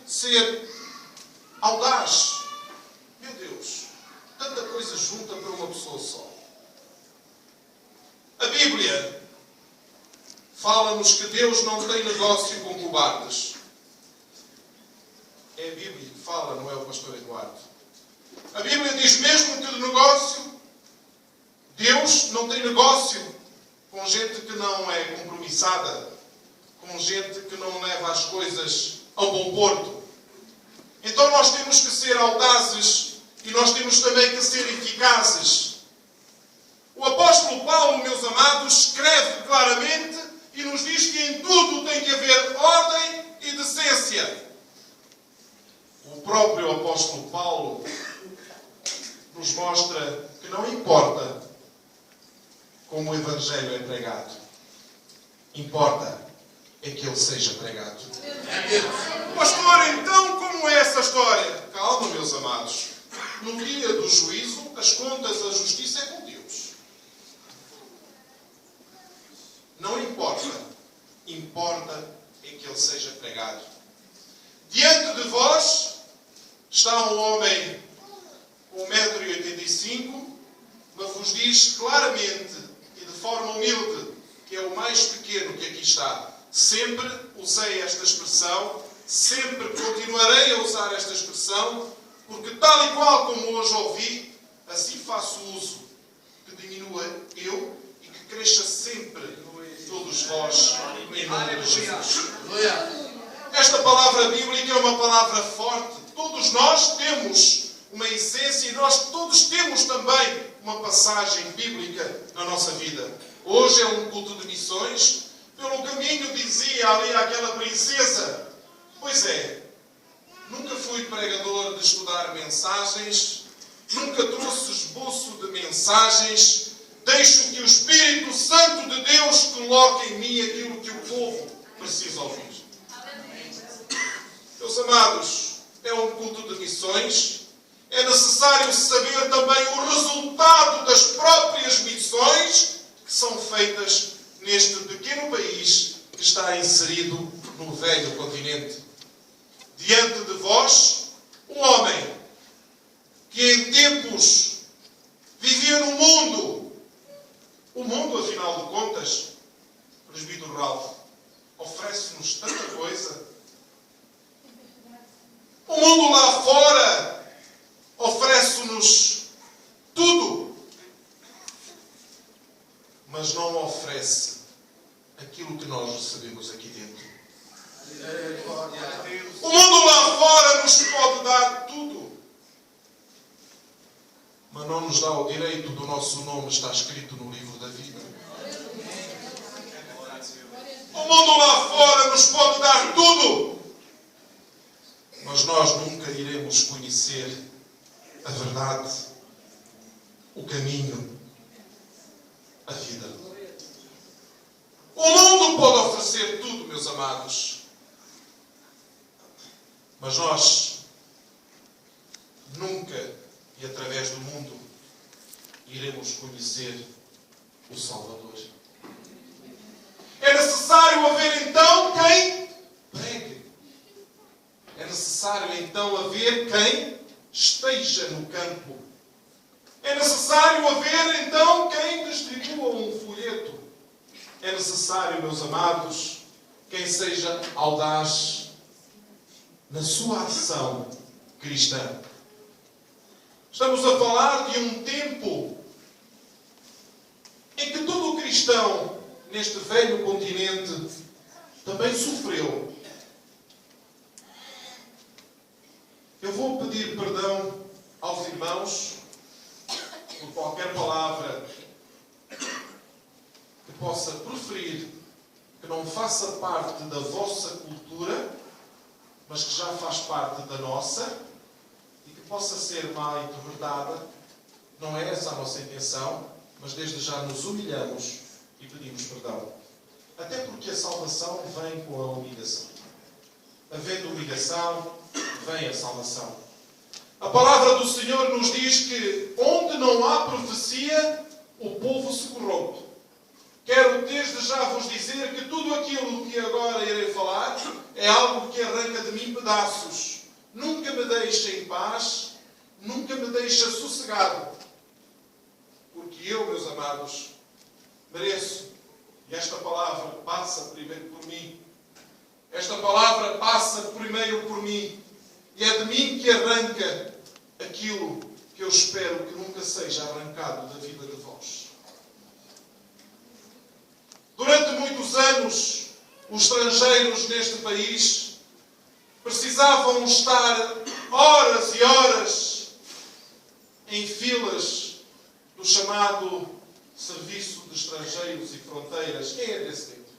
ser audaz. Meu Deus, tanta coisa junta para uma pessoa só. A Bíblia fala-nos que Deus não tem negócio com cobardes. É a Bíblia que fala, não é o pastor Eduardo. A Bíblia diz mesmo que de negócio, Deus não tem negócio com gente que não é compromissada, com gente que não leva as coisas ao bom porto. Então nós temos que ser audazes e nós temos também que ser eficazes. O apóstolo Paulo, meus amados, escreve claramente e nos diz que em tudo tem que haver ordem e decência. O próprio apóstolo Paulo nos mostra que não importa como o Evangelho é pregado. Importa é que ele seja pregado. Pastor, então como é essa história? Calma, meus amados. No dia do juízo, as contas da justiça é com Deus. Não importa. Importa é que ele seja pregado. Diante de vós está um homem com 1,85 m, mas vos diz claramente e de forma humilde que é o mais pequeno que aqui está. Sempre usei esta expressão, sempre continuarei a usar esta expressão, porque tal e qual como hoje ouvi, assim faço uso, que diminua eu e que cresça sempre todos vós, em nome de Jesus. Esta palavra bíblica é uma palavra forte. Todos nós temos uma essência e nós todos temos também uma passagem bíblica na nossa vida. Hoje é um culto de missões. Pelo caminho dizia ali aquela princesa: pois é, nunca fui pregador de estudar mensagens, nunca trouxe esboço de mensagens, deixo que o Espírito Santo de Deus coloque em mim aquilo que o povo precisa ouvir. Meus amados, é um culto de missões, é necessário saber também o resultado das próprias missões que são feitas neste pequeno país que está inserido no velho continente. Diante de vós, um homem que em tempos vivia no mundo. O mundo, afinal de contas, presbítero Ralph, oferece-nos tanta coisa. O mundo lá fora oferece-nos tudo, mas não oferece aquilo que nós recebemos aqui dentro. O mundo lá fora nos pode dar tudo, mas não nos dá o direito do nosso nome estar escrito no livro da vida. O mundo lá fora nos pode dar tudo, mas nós nunca iremos conhecer a verdade, o caminho, a vida. O mundo pode oferecer tudo, meus amados, mas nós nunca e através do mundo iremos conhecer o Salvador. É necessário haver então quem pregue. É necessário então haver quem esteja no campo. É necessário haver então quem distribua um folheto. É necessário, meus amados, quem seja audaz na sua ação cristã. Estamos a falar de um tempo em que todo cristão neste velho continente também sofreu. Eu vou pedir perdão aos irmãos por qualquer palavra que possa preferir, que não faça parte da vossa cultura, mas que já faz parte da nossa e que possa ser má interpretada. Não é essa a nossa intenção, mas desde já nos humilhamos e pedimos perdão. Até porque a salvação vem com a humilhação. Havendo humilhação, vem a salvação. A palavra do Senhor nos diz que onde não há profecia, o povo se corrompe. Quero desde já vos dizer que tudo aquilo que agora irei falar é algo que arranca de mim pedaços. deixa em paz, nunca me deixa sossegado. Porque eu, meus amados, mereço. E esta palavra passa primeiro por mim. Esta palavra passa primeiro por mim. E é de mim que arranca aquilo que eu espero que nunca seja arrancado da vida de vós. Durante muitos anos, os estrangeiros neste país precisavam estar horas e horas em filas do chamado Serviço de Estrangeiros e Fronteiras. Quem é desse tempo?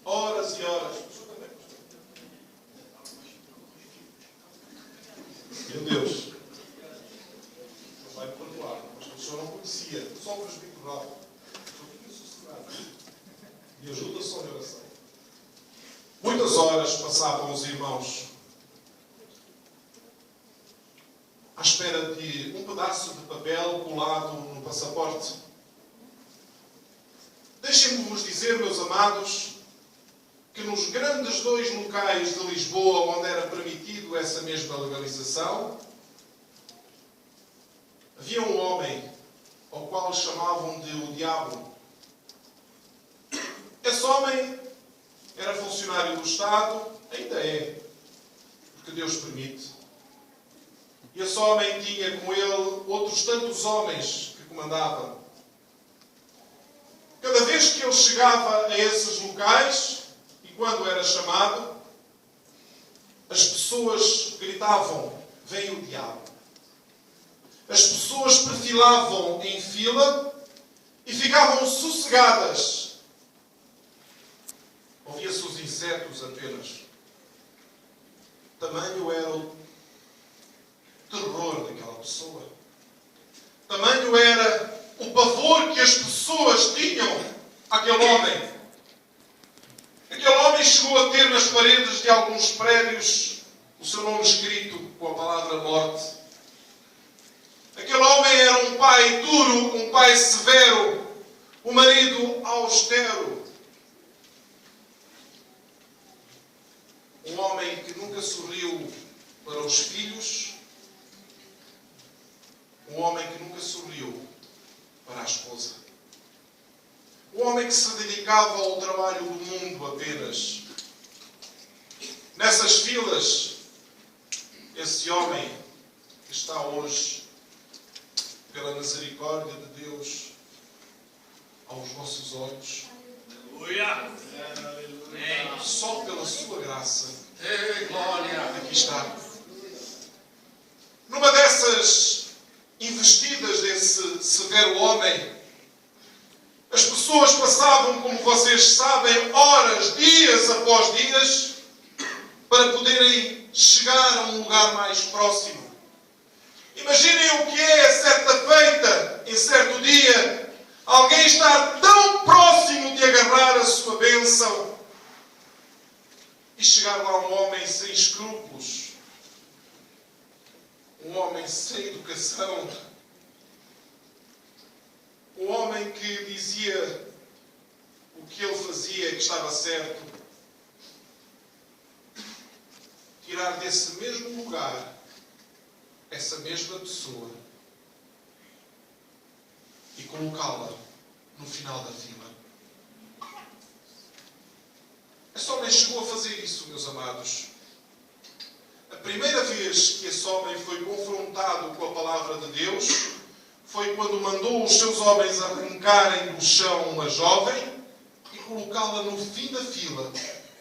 Horas e horas. Meu Deus. Não vai perdoar, mas o senhor não conhecia. Só o presbítero Raul. Me ajuda só em oração. Muitas horas passavam os irmãos à espera de um pedaço de papel colado no passaporte. Deixem-me-vos dizer, meus amados, que nos grandes 2 locais de Lisboa, onde era permitido essa mesma legalização, havia um homem ao qual chamavam de o Diabo. Esse homem era funcionário do Estado, ainda é, porque Deus permite. E esse homem tinha com ele outros tantos homens que comandavam. Cada vez que ele chegava a esses locais, e quando era chamado, as pessoas gritavam: vem o diabo. As pessoas perfilavam em fila e ficavam sossegadas. Ouvia-se os insetos apenas. Tamanho era o terror daquela pessoa. Tamanho era o pavor que as pessoas tinham àquele homem. Aquele homem chegou a ter nas paredes de alguns prédios o seu nome escrito com a palavra morte. Aquele homem era um pai duro, um pai severo, um marido austero. Um homem que nunca sorriu para os filhos. Um homem que nunca sorriu para a esposa. Um homem que se dedicava ao trabalho do mundo apenas. Nessas filas, esse homem que está hoje, pela misericórdia de Deus, aos vossos olhos, aleluia! Só pela sua graça, glória, aqui está. Numa dessas investidas desse severo homem, as pessoas passavam, como vocês sabem, horas, dias após dias, para poderem chegar a um lugar mais próximo. Imaginem o que é, certa feita, em certo dia, alguém estar tão próximo de agarrar a sua bênção e chegar lá um homem sem escrúpulos, um homem sem educação, um homem que dizia o que ele fazia que estava certo, tirar desse mesmo lugar essa mesma pessoa e colocá-la no final da fila. Esse homem chegou a fazer isso, meus amados. A primeira vez que esse homem foi confrontado com a palavra de Deus foi quando mandou os seus homens arrancarem do chão uma jovem e colocá-la no fim da fila,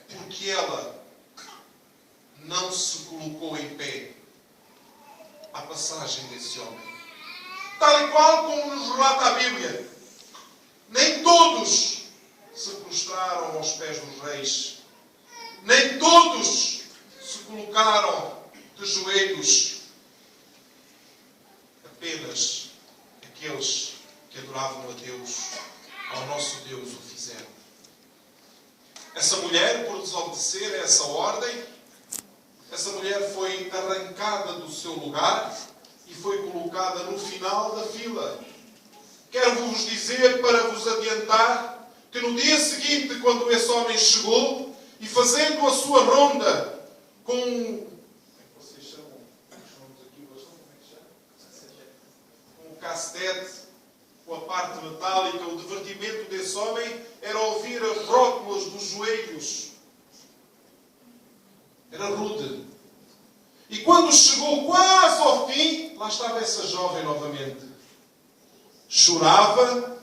porque ela não se colocou em pé à passagem desse homem. Tal e qual como nos relata a Bíblia, nem todos se prostraram aos pés dos reis, nem todos se colocaram de joelhos, apenas aqueles que adoravam a Deus, ao nosso Deus, o fizeram. Essa mulher, por desobedecer a essa ordem, essa mulher foi arrancada do seu lugar e foi colocada no final da fila. Quero-vos dizer, para vos adiantar, que no dia seguinte, quando esse homem chegou, e fazendo a sua ronda com... Como é que vocês chamam? Chamamos aqui o bastão, como é que chama? Com o cacetete, com a parte metálica, o divertimento desse homem era ouvir as rótulas dos joelhos. Era rude. E quando chegou quase ao fim, lá estava essa jovem novamente. Chorava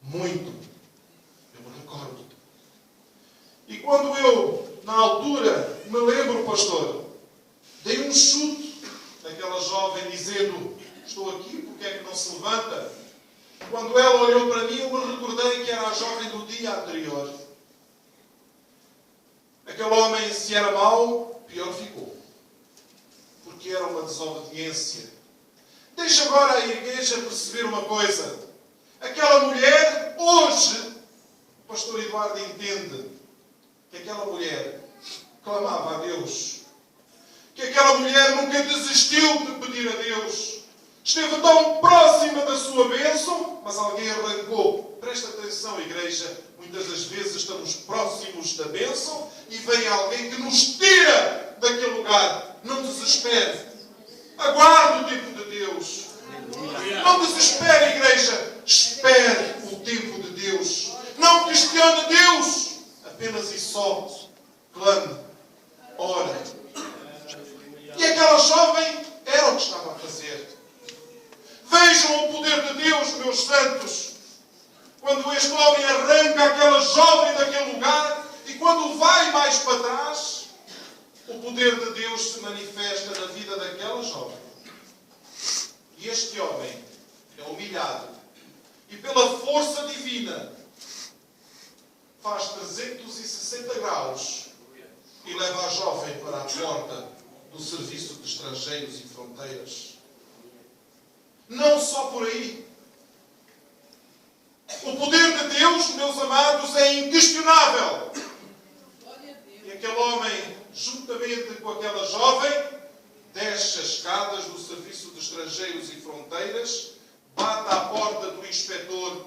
muito. Eu me recordo. E quando eu, na altura, me lembro, pastor, dei um chute naquela jovem dizendo: estou aqui, porque é que não se levanta? Quando ela olhou para mim, eu me recordei que era a jovem do dia anterior. Aquele homem, se era mau, pior ficou. Porque era uma desobediência. Deixa agora a igreja perceber uma coisa. Aquela mulher, hoje, o pastor Eduardo entende que aquela mulher clamava a Deus. Que aquela mulher nunca desistiu de pedir a Deus. Esteve tão próxima da sua bênção, mas alguém arrancou. Presta atenção, igreja. Muitas das vezes estamos próximos da bênção e vem alguém que nos tira daquele lugar. Não desespere. Aguarde o tempo de Deus. Não desespere, igreja. Espere o tempo de Deus. Não questione Deus. Apenas e só clame. Ora. E aquela jovem era o que estava a fazer. Vejam o poder de Deus, meus santos. Quando este homem arranca aquela jovem daquele lugar e quando vai mais para trás, o poder de Deus se manifesta na vida daquela jovem. E este homem é humilhado e pela força divina faz 360 graus e leva a jovem para a porta do Serviço de Estrangeiros e Fronteiras. Não só por aí. O poder de Deus, meus amados, é inquestionável. E aquele homem, juntamente com aquela jovem, desce as escadas do Serviço de Estrangeiros e Fronteiras, bate à porta do inspetor